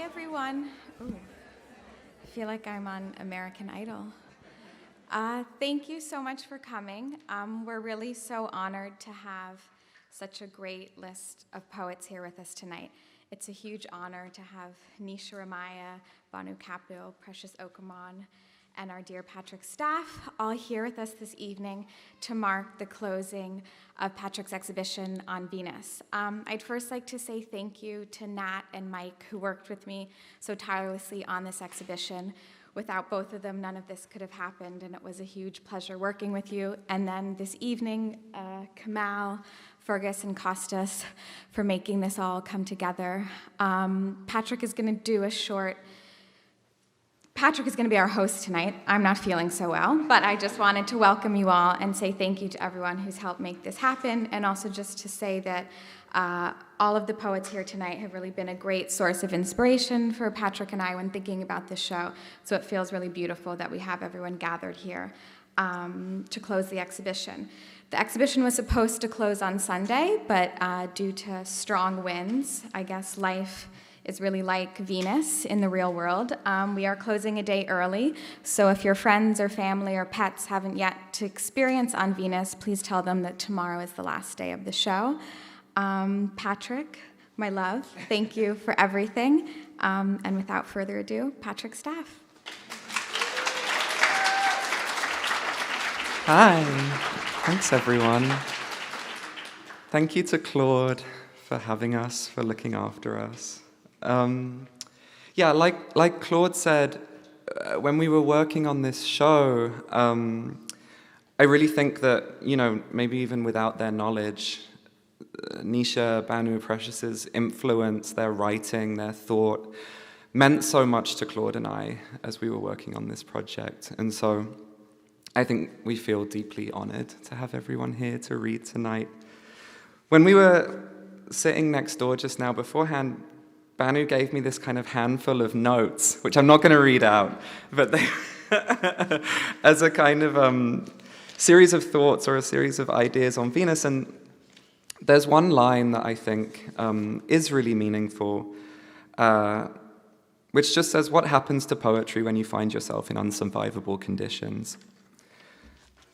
everyone. Ooh, I feel like I'm on American Idol. Thank you so much for coming. We're really so honored to have such a great list of poets here with us tonight. It's a huge honor to have Nisha, Ramayya, Bhanu Kapil, Precious Okoyomon, and our dear Patrick staff all here with us this evening to mark the closing of Patrick's exhibition on Venus. I'd first like to say thank you to Nat and Mike, who worked with me so tirelessly on this exhibition. Without both of them, none of this could have happened, and it was a huge pleasure working with you. And then this evening, Kamal, Fergus, and Costas for making this all come together. Patrick is going to be our host tonight. I'm not feeling so well, but I just wanted to welcome you all and say thank you to everyone who's helped make this happen, and also just to say that all of the poets here tonight have really been a great source of inspiration for Patrick and I when thinking about this show, so it feels really beautiful that we have everyone gathered here to close the exhibition. The exhibition was supposed to close on Sunday, but due to strong winds, I guess life is really like Venus in the real world. We are closing a day early, so if your friends or family or pets haven't yet to experience on Venus, please tell them that tomorrow is the last day of the show. Patrick, my love, thank you for everything. And without further ado, Patrick's staff. Hi, thanks everyone. Thank you to Claude for having us, for looking after us. Like Claude said, when we were working on this show, I really think that, maybe even without their knowledge, Nisha, Bhanu, Precious's influence, their writing, their thought, meant so much to Claude and I as we were working on this project. And so I think we feel deeply honored to have everyone here to read tonight. When we were sitting next door just now beforehand, Bhanu gave me this kind of handful of notes, which I'm not going to read out, but they as a kind of series of thoughts or a series of ideas on Venus. And there's one line that I think is really meaningful, which just says, "What happens to poetry when you find yourself in unsurvivable conditions?"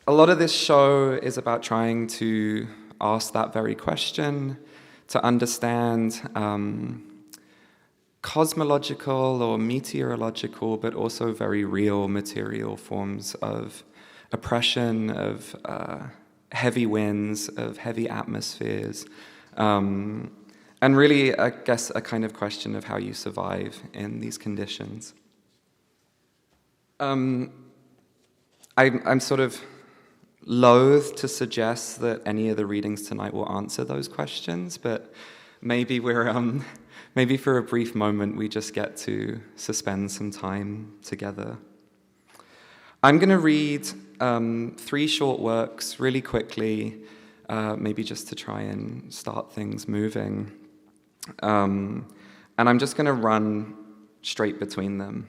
A lot of this show is about trying to ask that very question, to understand cosmological or meteorological, but also very real material forms of oppression, of heavy winds, of heavy atmospheres, and really, I guess, a kind of question of how you survive in these conditions. I'm sort of loath to suggest that any of the readings tonight will answer those questions, but maybe maybe for a brief moment we just get to suspend some time together. I'm going to read 3 short works really quickly, maybe just to try and start things moving. And I'm just going to run straight between them.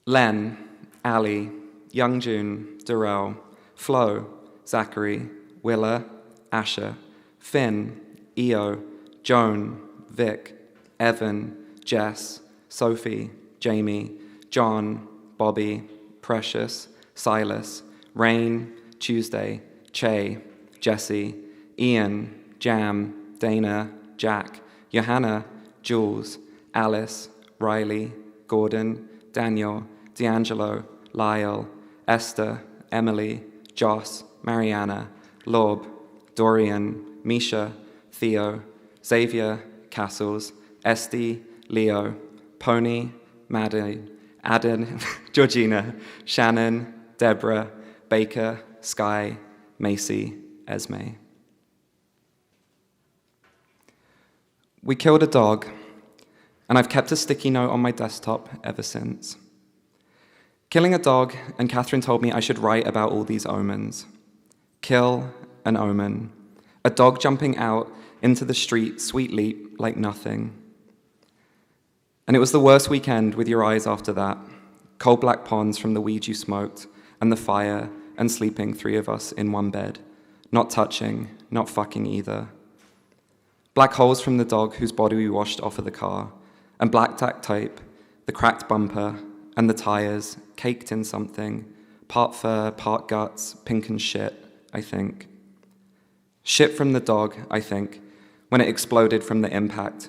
Len, Ali, Youngjun, Darrell, Flo, Zachary, Willa, Asher, Finn, Eo, Joan, Vic, Evan, Jess, Sophie, Jamie, John, Bobby, Precious, Silas, Rain, Tuesday, Che, Jesse, Ian, Jam, Dana, Jack, Johanna, Jules, Alice, Riley, Gordon, Daniel, D'Angelo, Lyle, Esther, Emily, Joss, Mariana, Lob, Dorian, Misha, Theo, Xavier, Castles, Esty, Leo, Pony, Maddie, Aden, Georgina, Shannon, Deborah, Baker, Sky, Macy, Esme. We killed a dog, and I've kept a sticky note on my desktop ever since. Killing a dog, and Catherine told me I should write about all these omens. Kill an omen. A dog jumping out into the street, sweet leap, like nothing. And it was the worst weekend with your eyes after that. Cold black ponds from the weed you smoked, and the fire, and sleeping 3 of us in one bed. Not touching, not fucking either. Black holes from the dog whose body we washed off of the car, and black duct tape, the cracked bumper, and the tires, caked in something, part fur, part guts, pink and shit, I think. Shit from the dog, I think, when it exploded from the impact.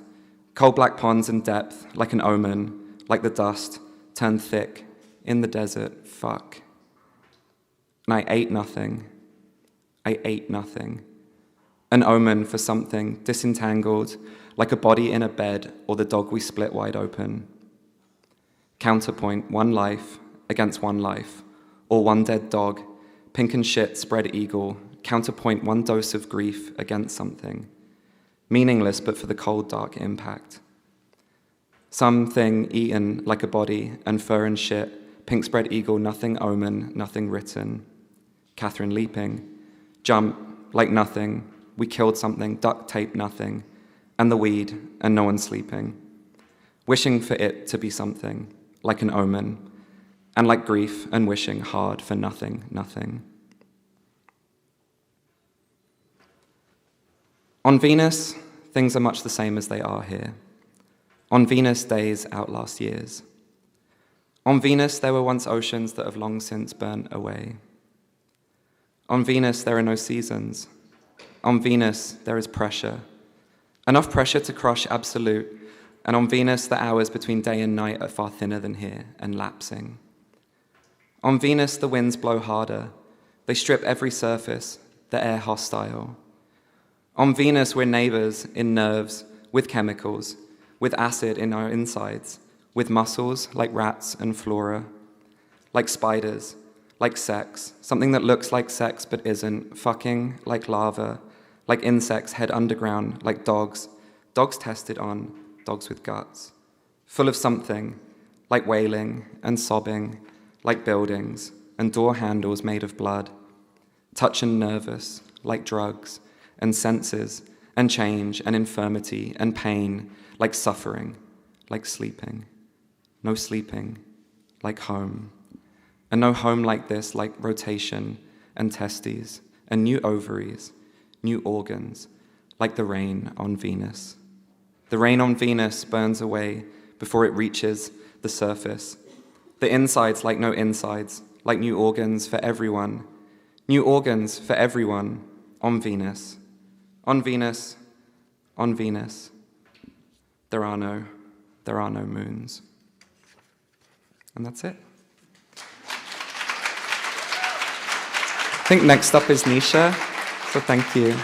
Cold black ponds in depth, like an omen, like the dust, turned thick, in the desert, fuck. And I ate nothing. I ate nothing. An omen for something disentangled, like a body in a bed or the dog we split wide open. Counterpoint, one life against one life, or one dead dog, pink and shit spread eagle, counterpoint one dose of grief against something. Meaningless but for the cold dark impact. Something eaten like a body and fur and shit, pink spread eagle, nothing omen, nothing written. Catherine leaping, jump like nothing, we killed something, duct tape nothing, and the weed and no one sleeping. Wishing for it to be something, like an omen, and like grief and wishing hard for nothing, nothing. On Venus, things are much the same as they are here. On Venus, days outlast years. On Venus, there were once oceans that have long since burnt away. On Venus, there are no seasons. On Venus, there is pressure. Enough pressure to crush absolute. And on Venus, the hours between day and night are far thinner than here and lapsing. On Venus, the winds blow harder. They strip every surface, the air hostile. On Venus, we're neighbors in nerves, with chemicals, with acid in our insides, with muscles like rats and flora, like spiders, like sex, something that looks like sex but isn't, fucking like lava, like insects head underground, like dogs, dogs tested on, dogs with guts, full of something, like wailing and sobbing, like buildings and door handles made of blood, touch and nervous, like drugs, and senses, and change, and infirmity, and pain, like suffering, like sleeping. No sleeping, like home. And no home like this, like rotation, and testes, and new ovaries, new organs, like the rain on Venus. The rain on Venus burns away before it reaches the surface. The insides like no insides, like new organs for everyone. New organs for everyone on Venus. On Venus, on Venus, there are no moons. And that's it. I think next up is Nisha, so thank you.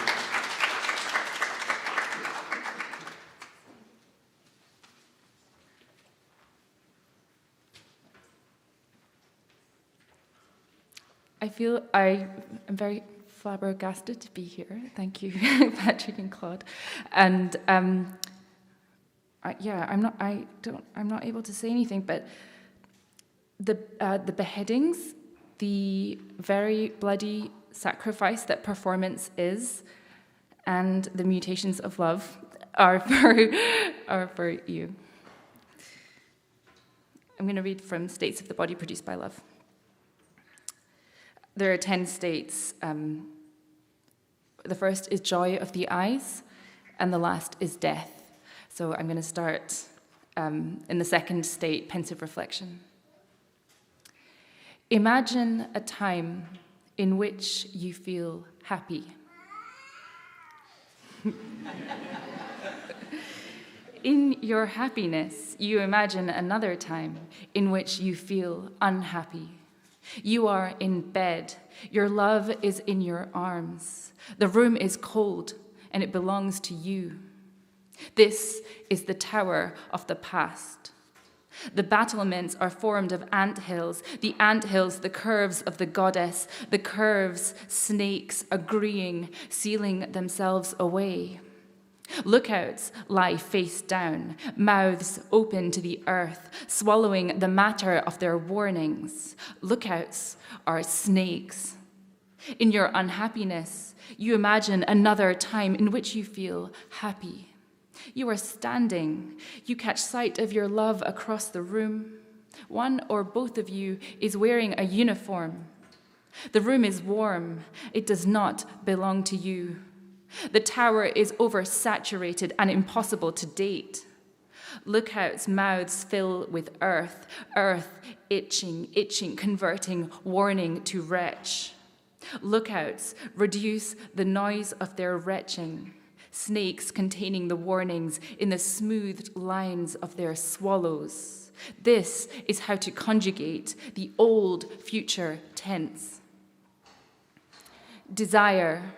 I am very flabbergasted to be here. Thank you, Patrick and Claude. And I'm not able to say anything, but the beheadings, the very bloody sacrifice that performance is, and the mutations of love are for you. I'm going to read from States of the Body Produced by Love. There are 10 states. The first is joy of the eyes, and the last is death. So I'm going to start in the second state, pensive reflection. Imagine a time in which you feel happy. In your happiness, you imagine another time in which you feel unhappy. You are in bed. Your love is in your arms. The room is cold, and it belongs to you. This is the tower of the past. The battlements are formed of anthills, the anthills, the curves of the goddess, the curves, snakes agreeing, sealing themselves away. Lookouts lie face down, mouths open to the earth, swallowing the matter of their warnings. Lookouts are snakes. In your unhappiness, you imagine another time in which you feel happy. You are standing. You catch sight of your love across the room. One or both of you is wearing a uniform. The room is warm. It does not belong to you. The tower is oversaturated and impossible to date. Lookouts' mouths fill with earth, earth itching, itching, converting warning to retch. Lookouts reduce the noise of their retching, snakes containing the warnings in the smoothed lines of their swallows. This is how to conjugate the old future tense. Desire.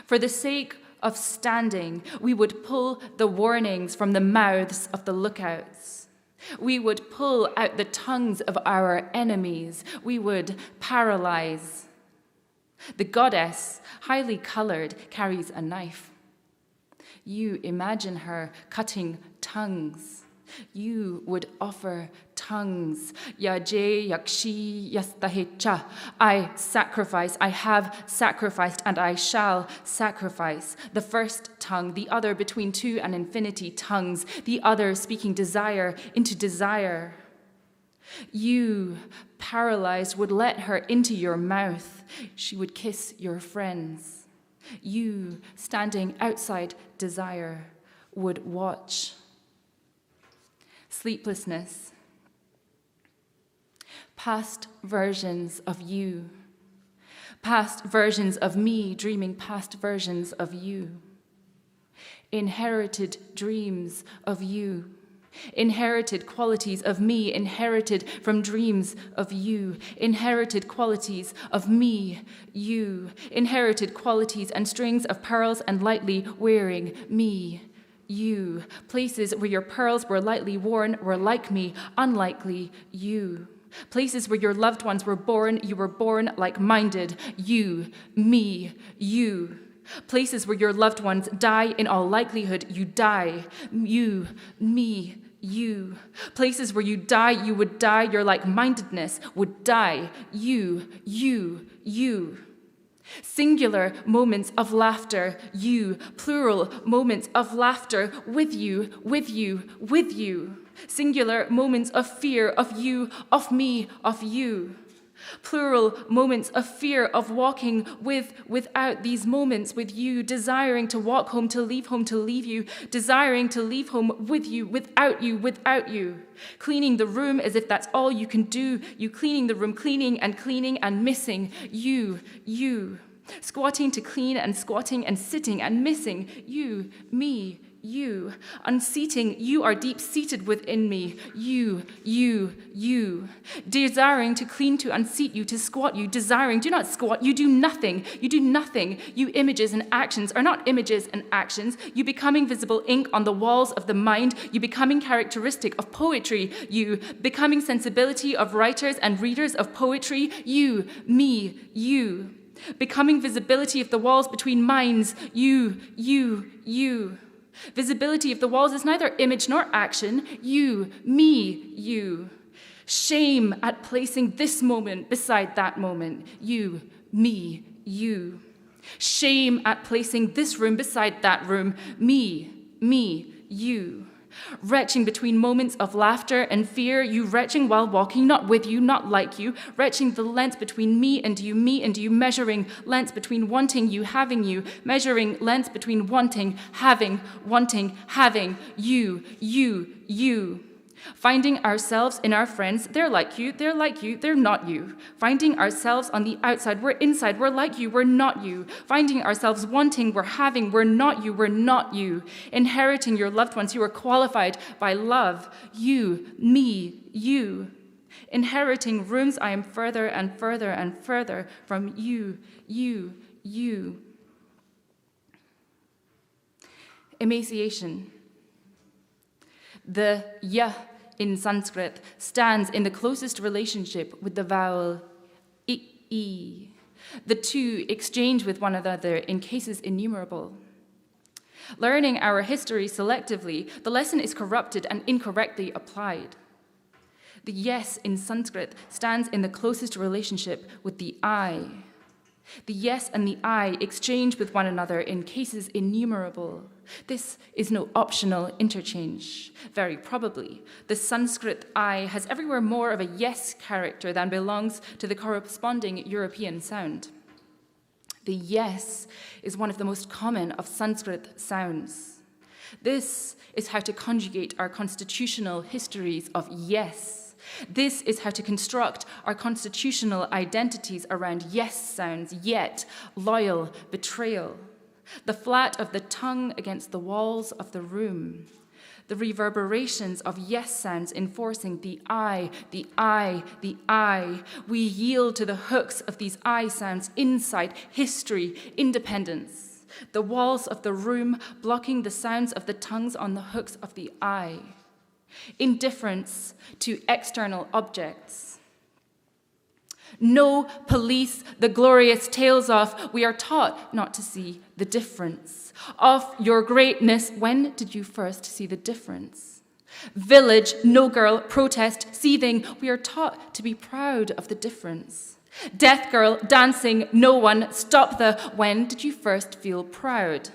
For the sake of standing, we would pull the warnings from the mouths of the lookouts. We would pull out the tongues of our enemies. We would paralyze. The goddess, highly colored, carries a knife. You imagine her cutting tongues. You would offer tongues. Yaje yakshi yastahecha. I sacrifice, I have sacrificed, and I shall sacrifice. The first tongue, the other between two and infinity tongues, the other speaking desire into desire. You, paralyzed, would let her into your mouth. She would kiss your friends. You, standing outside desire, would watch. Sleeplessness. Past versions of you. Past versions of me dreaming past versions of you. Inherited dreams of you. Inherited qualities of me, inherited from dreams of you. Inherited qualities of me, you. Inherited qualities and strings of pearls and lightly wearing me, you. Places where your pearls were lightly worn were like me, unlikely you. Places where your loved ones were born, you were born like-minded, you, me, you. Places where your loved ones die, in all likelihood, you die, you, me, you. Places where you die, you would die, your like-mindedness would die, you, you, you. Singular moments of laughter, you. Plural moments of laughter, with you, with you, with you. Singular moments of fear, of you, of me, of you. Plural moments of fear of walking with, without these moments with you, desiring to walk home, to leave you, desiring to leave home with you, without you, without you. Cleaning the room as if that's all you can do, you cleaning the room, cleaning and missing, you. Squatting to clean and squatting and sitting and missing, you, me, you. Unseating, you are deep-seated within me, you. Desiring to clean, to unseat you, to squat you, desiring, do not squat, you do nothing. You images and actions are not images and actions. You becoming visible ink on the walls of the mind, you becoming characteristic of poetry, you becoming sensibility of writers and readers of poetry, you, me, you. Becoming visibility of the walls between minds, you. Visibility of the walls is neither image nor action, you, me, you. Shame at placing this moment beside that moment, you, me, you. Shame at placing this room beside that room, me, you. Retching between moments of laughter and fear, you retching while walking, not with you, not like you, retching the length between me and you, measuring length between wanting you, measuring length between wanting, having, you. Finding ourselves in our friends, they're like you, they're not you. Finding ourselves on the outside, we're inside, we're like you, we're not you. Finding ourselves wanting, we're having, we're not you. Inheriting your loved ones, you are qualified by love, you, me, you. Inheriting rooms, I am further and further and further from you. Emaciation. The ya in Sanskrit stands in the closest relationship with the vowel I. The two exchange with one another in cases innumerable. Learning our history selectively, the lesson is corrupted and incorrectly applied. The yes in Sanskrit stands in the closest relationship with the I. The yes and the I exchange with one another in cases innumerable. This is no optional interchange. Very probably, the Sanskrit I has everywhere more of a yes character than belongs to the corresponding European sound. The yes is one of the most common of Sanskrit sounds. This is how to conjugate our constitutional histories of yes. This is how to construct our constitutional identities around yes sounds, yet, loyal, betrayal. The flat of the tongue against the walls of the room. The reverberations of yes sounds enforcing the I, the I, the I. We yield to the hooks of these I sounds, insight, history, independence. The walls of the room blocking the sounds of the tongues on the hooks of the I. Indifference to external objects. No police, the glorious tales of, we are taught not to see the difference. Of your greatness, when did you first see the difference? Village, no girl, protest, seething, we are taught to be proud of the difference. Death girl, dancing, no one, stop the, when did you first feel proud?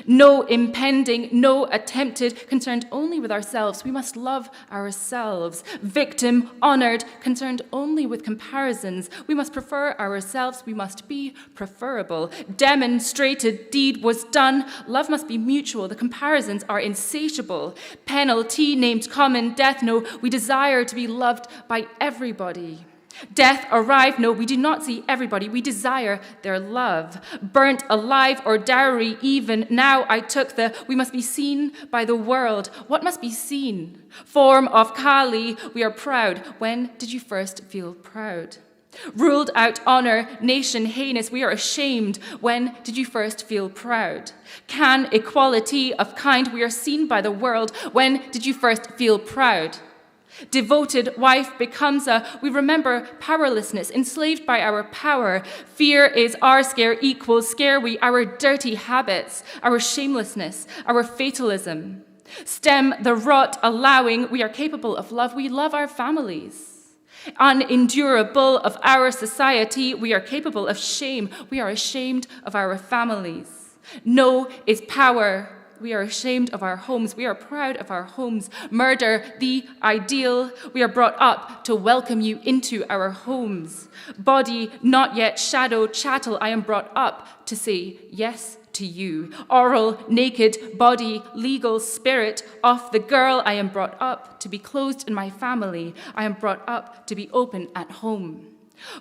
No impending, no attempted, concerned only with ourselves. We must love ourselves. Victim, honored, concerned only with comparisons. We must prefer ourselves. We must be preferable. Demonstrated, deed was done. Love must be mutual. The comparisons are insatiable. Penalty, named common, death, no, we desire to be loved by everybody. Death arrived, no, we do not see everybody, we desire their love. Burnt alive or dowry even, now I took the, we must be seen by the world. What must be seen? Form of Kali, we are proud. When did you first feel proud? Ruled out honor, nation heinous, we are ashamed. When did you first feel proud? Can equality of kind, we are seen by the world. When did you first feel proud? Devoted wife becomes a, we remember powerlessness, enslaved by our power. Fear is our scare, equals scare we, our dirty habits, our shamelessness, our fatalism. Stem the rot, allowing, we are capable of love, we love our families. Unendurable of our society, we are capable of shame, we are ashamed of our families. No is power. We are ashamed of our homes. We are proud of our homes. Murder, the ideal. We are brought up to welcome you into our homes. Body, not yet shadow, chattel. I am brought up to say yes to you. Oral, naked, body, legal, spirit. Of the girl, I am brought up to be closed in my family. I am brought up to be open at home.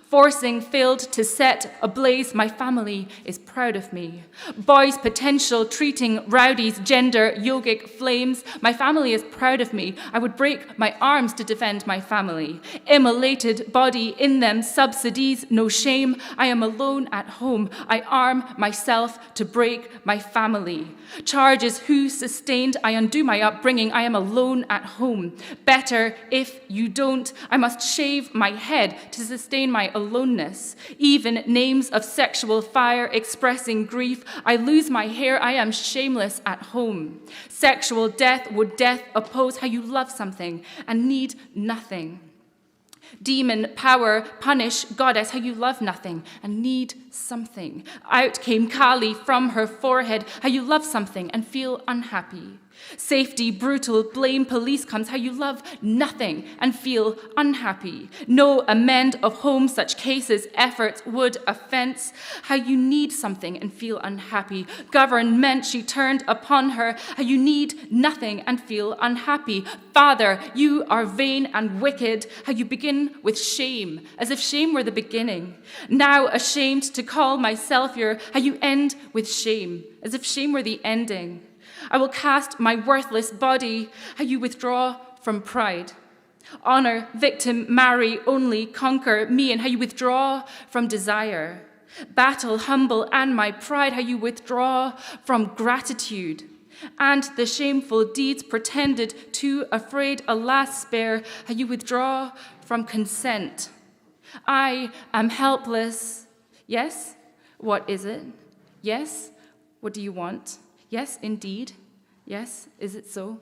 Forcing failed to set ablaze, my family is proud of me. Boys' potential, treating rowdies, gender, yogic flames, my family is proud of me. I would break my arms to defend my family. Immolated body, in them subsidies, no shame. I am alone at home. I arm myself to break my family. Charges who sustained, I undo my upbringing. I am alone at home. Better if you don't. I must shave my head to sustain my aloneness. Even names of sexual fire expressing grief. I lose my hair. I am shameless at home. Sexual death, would death oppose how you love something and need nothing. Demon power, punish, goddess, how you love nothing and need something. Out came Kali from her forehead, how you love something and feel unhappy. Safety, brutal, blame, police comes, how you love nothing and feel unhappy. No amend of home, such cases, efforts, would, offense, how you need something and feel unhappy. Government, she turned upon her, how you need nothing and feel unhappy. Father, you are vain and wicked, how you begin with shame, as if shame were the beginning. Now ashamed to call myself your, how you end with shame, as if shame were the ending. I will cast my worthless body, how you withdraw from pride. Honor, victim, marry, only conquer me, and how you withdraw from desire. Battle, humble, and my pride, how you withdraw from gratitude. And the shameful deeds pretended to, afraid, alas, spare, how you withdraw from consent. I am helpless. Yes? What is it? Yes? What do you want? Yes, indeed. Yes, is it so?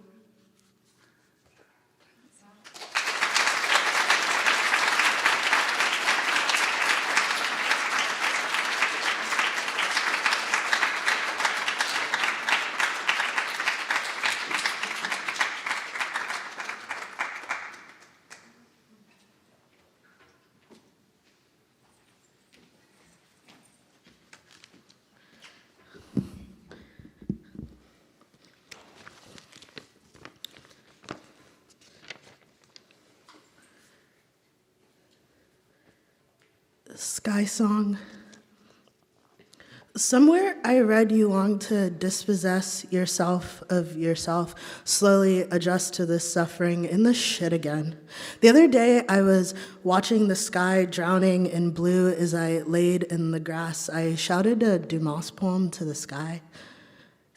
Sky Song. Somewhere I read you long to dispossess yourself of yourself, slowly adjust to this suffering in the shit again. The other day I was watching the sky drowning in blue as I laid in the grass. I shouted a Dumas poem to the sky.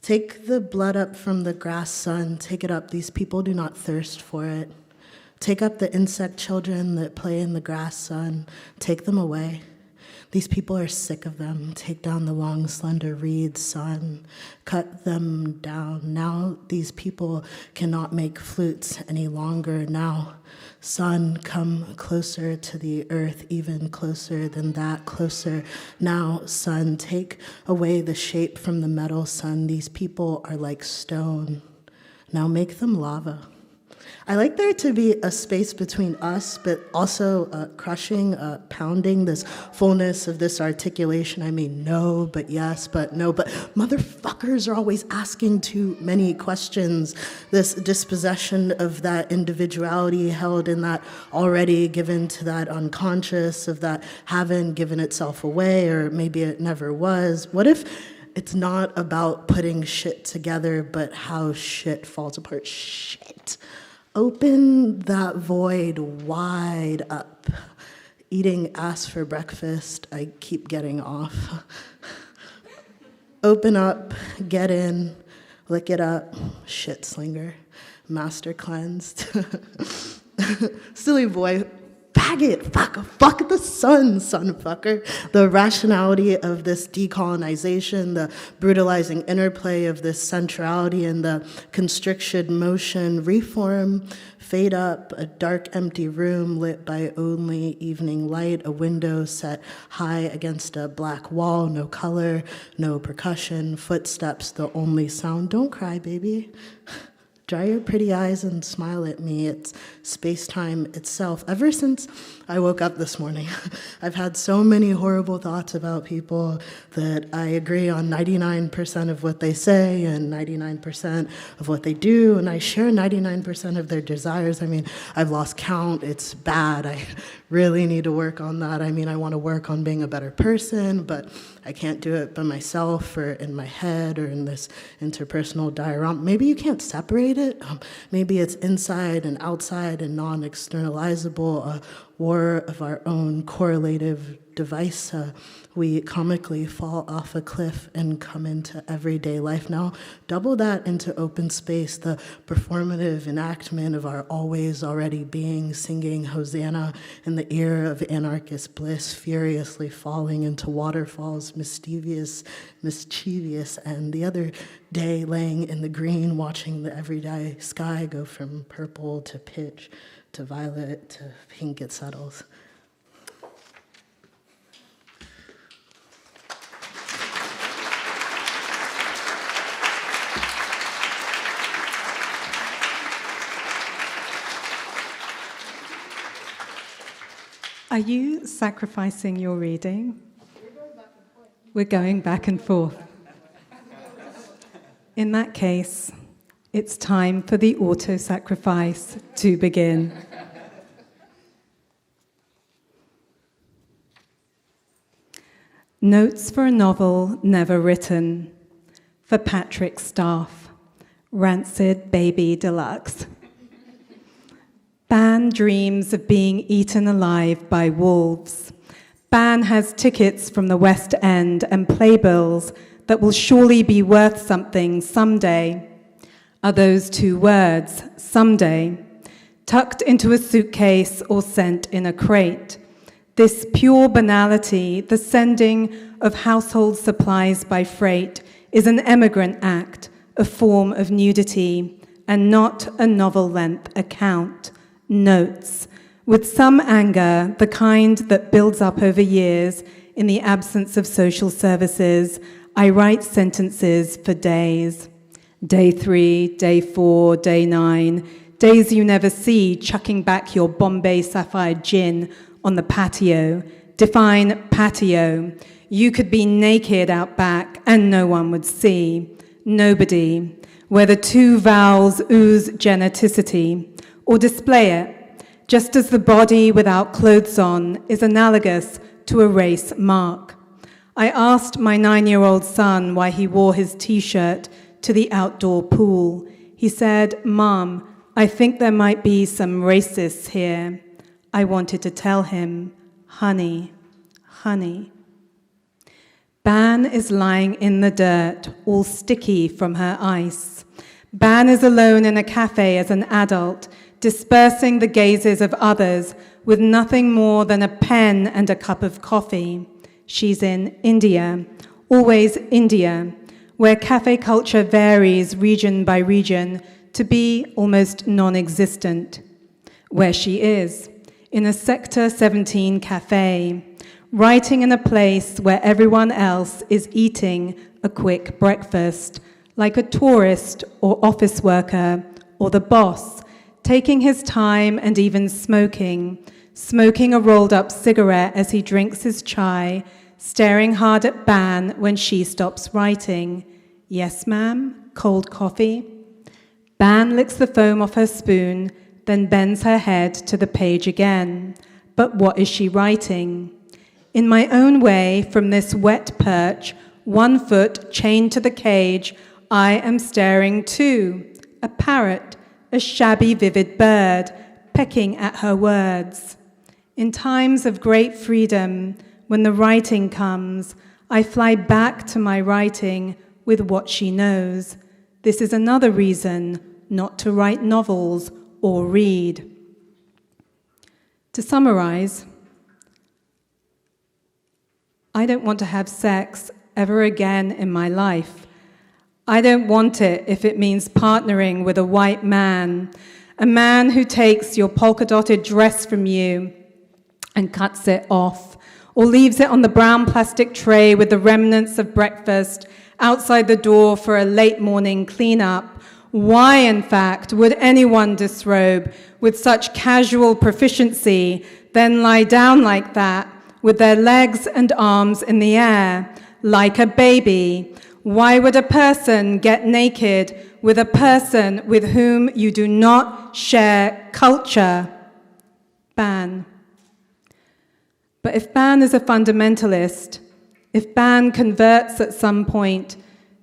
Take the blood up from the grass, sun, take it up. These people do not thirst for it. Take up the insect children that play in the grass, sun, take them away. These people are sick of them. Take down the long, slender reeds, son. Cut them down. Now these people cannot make flutes any longer. Now, son, come closer to the earth, even closer than that, closer. Now, son, take away the shape from the metal, son. These people are like stone. Now make them lava. I like there to be a space between us, but also crushing, pounding this fullness of this articulation. I mean, no, but yes, but no, but motherfuckers are always asking too many questions. This dispossession of that individuality held in that already given to that unconscious, of that having given itself away, or maybe it never was. What if it's not about putting shit together, but how shit falls apart? Shit. Open that void wide up. Eating ass for breakfast, I keep getting off. Open up, get in, lick it up, shit slinger, master cleansed. Silly boy, faggot, fuck the sun, son fucker. The rationality of this decolonization, the brutalizing interplay of this centrality and the constriction motion, reform, fade up, a dark empty room lit by only evening light, a window set high against a black wall, no color, no percussion, footsteps, the only sound. Don't cry, baby. Dry your pretty eyes and smile at me. It's space-time itself. Ever since I woke up this morning, I've had so many horrible thoughts about people that I agree on 99% of what they say and 99% of what they do, and I share 99% of their desires. I mean, I've lost count. It's bad. I really need to work on that. I mean, I want to work on being a better person, but I can't do it by myself or in my head or in this interpersonal diorama. Maybe you can't separate it. Maybe it's inside and outside and non-externalizable, a war of our own correlative device. We comically fall off a cliff and come into everyday life. Now, double that into open space, the performative enactment of our always already being, singing Hosanna in the ear of anarchist bliss, furiously falling into waterfalls, mischievous, and the other day laying in the green, watching the everyday sky go from purple to pitch to violet to pink, it settles. Are you sacrificing your reading? We're going back and forth. In that case, it's time for the auto-sacrifice to begin. Notes for a novel never written, for Patrick Staff, Rancid Baby Deluxe. Ban dreams of being eaten alive by wolves. Ban has tickets from the West End and playbills that will surely be worth something someday. Are those two words, someday, tucked into a suitcase or sent in a crate? This pure banality, the sending of household supplies by freight, is an emigrant act, a form of nudity, and not a novel-length account. Notes, with some anger, the kind that builds up over years in the absence of social services, I write sentences for days. Day 3, day 4, day 9, days you never see, chucking back your Bombay Sapphire gin on the patio. Define patio. You could be naked out back and no one would see. Nobody. Where the two vowels ooze geneticity. Or display it, just as the body without clothes on is analogous to erase Mark. I asked my 9-year-old son why he wore his t-shirt to the outdoor pool. He said, "Mom, I think there might be some racists here." I wanted to tell him, "Honey, honey." Ban is lying in the dirt, all sticky from her ice. Ban is alone in a cafe as an adult, dispersing the gazes of others with nothing more than a pen and a cup of coffee. She's in India, always India, where cafe culture varies region by region to be almost non-existent. Where she is, in a Sector 17 cafe, writing in a place where everyone else is eating a quick breakfast, like a tourist or office worker or the boss, taking his time and even smoking a rolled-up cigarette as he drinks his chai, staring hard at Ban when she stops writing. "Yes, ma'am, cold coffee?" Ban licks the foam off her spoon, then bends her head to the page again. But what is she writing? In my own way, from this wet perch, 1 foot chained to the cage, I am staring too. A parrot, a shabby, vivid bird, pecking at her words. In times of great freedom, when the writing comes, I fly back to my writing with what she knows. This is another reason not to write novels or read. To summarize, I don't want to have sex ever again in my life. I don't want it if it means partnering with a white man, a man who takes your polka-dotted dress from you and cuts it off, or leaves it on the brown plastic tray with the remnants of breakfast outside the door for a late morning cleanup. Why, in fact, would anyone disrobe with such casual proficiency, then lie down like that, with their legs and arms in the air, like a baby? Why would a person get naked with a person with whom you do not share culture? Ban. But if Ban is a fundamentalist, if Ban converts at some point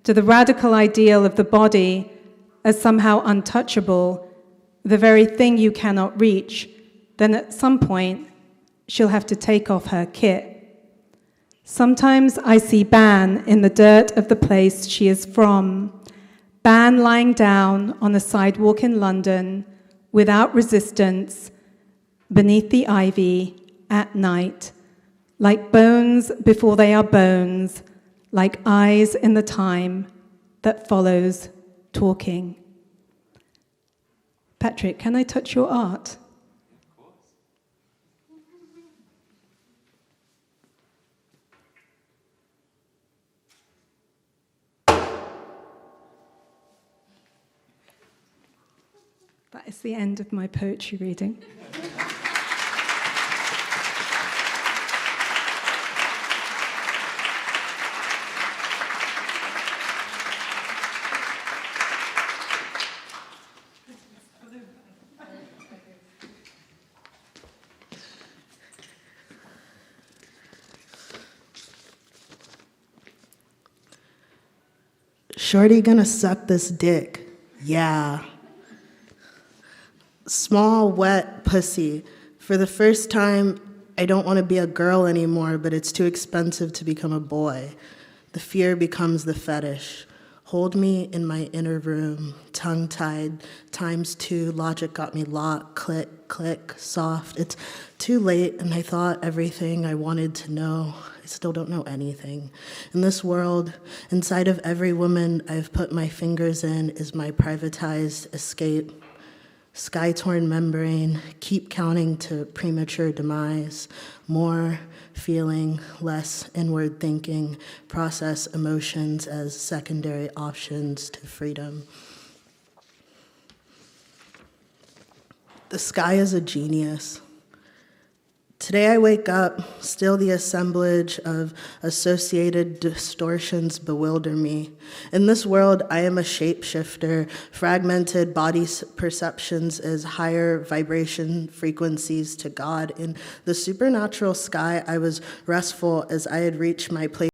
to the radical ideal of the body as somehow untouchable, the very thing you cannot reach, then at some point she'll have to take off her kit. Sometimes I see Ban in the dirt of the place she is from, Ban lying down on a sidewalk in London without resistance, beneath the ivy at night, like bones before they are bones, like eyes in the time that follows talking. Patrick, can I touch your art? That is the end of my poetry reading. Shorty gonna suck this dick. Yeah. Small, wet pussy. For the first time, I don't want to be a girl anymore, but it's too expensive to become a boy. The fear becomes the fetish. Hold me in my inner room, tongue-tied, ×2, logic got me locked, click, click, soft. It's too late, and I thought everything I wanted to know. I still don't know anything. In this world, inside of every woman I've put my fingers in is my privatized escape. Sky-torn membrane, keep counting to premature demise, more feeling, less inward thinking, process emotions as secondary options to freedom. The sky is a genius. Today I wake up, still the assemblage of associated distortions bewilder me. In this world, I am a shapeshifter, fragmented body perceptions as higher vibration frequencies to God. In the supernatural sky, I was restful as I had reached my place